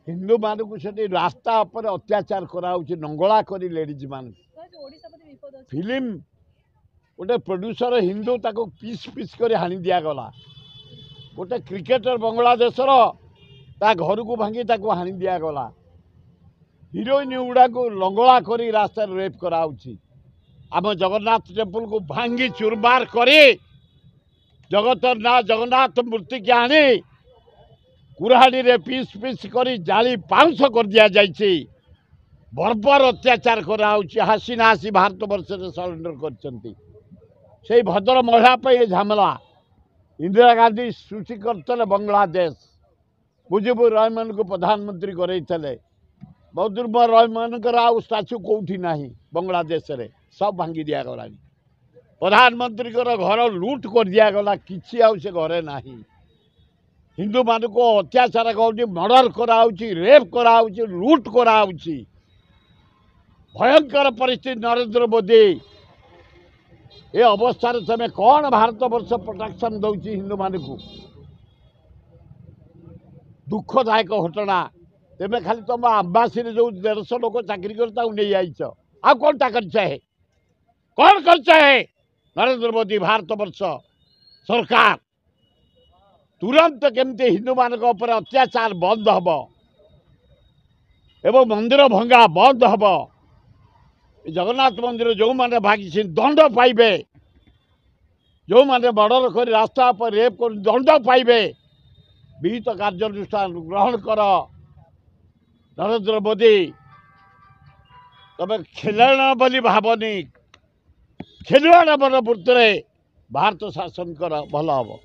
हिंदू मानक से रास्ता पर अत्याचार कराऊँ नंगला कर लेडीज मान फिल्म गोटे प्रोड्यूसर हिंदू ताको पीस पीस कर हाणी दिगला गोटे क्रिकेटर बांग्लादेशर ता घर को भांगी ताको हाणी दिगला हिरोइन गुड़ा को लंगला कर रास्ता रेप कराऊँ आम जगन्नाथ टेम्पल को भांगी चुरमार कर जगन्नाथ मूर्ति के आनी कुराहाड़ी रे पीस पीस कर जाली पाउंस कर दि जाइए बर्बर अत्याचार कराऊँ हासी हासी भारत वर्ष में सरेंडर कर भद्र महिला पे झमेला इंदिरा गांधी सृष्टि करते बांग्लादेश मुजिबुर रहमान को प्रधानमंत्री करे मुजिबुर रहमान आउ स्टाच्यू कौटी ना बांग्लादेश रे सब भांगी दिगला प्रधानमंत्री घर लुट कर दिगला किसी से घरे ना हिंदू मान को अत्याचार कर मर्डर कराऊँ रेप कराऊँ लुट कराऊँ भयंकर परिस्थिति नरेंद्र मोदी ये अवस्था तुम कौन भारत वर्ष प्रोटेक्शन दौर हिंदू मान को दुखदायक घटना तेज खाली तुम आम्बासी जो 150 लोग चाकरी कर नहीं जाइच आ कौन टा कौन कर नरेंद्र मोदी भारत वर्ष सरकार तुरंत केमती हिंदू मान अत्याचार बंद हम एवं मंदिर भंगा बंद हम जगन्नाथ मंदिर जो मैंने भागी दंड पाइबे जो मैंने मर्डर कर रास्ता पर रेप कर दंड पाइबे विहित कार्यानुष्ठान ग्रहण कर नरेंद्र मोदी तब खेलना बोली भावनी खेलवाड़ मनोवृत्ति भारत शासन कर भल हम।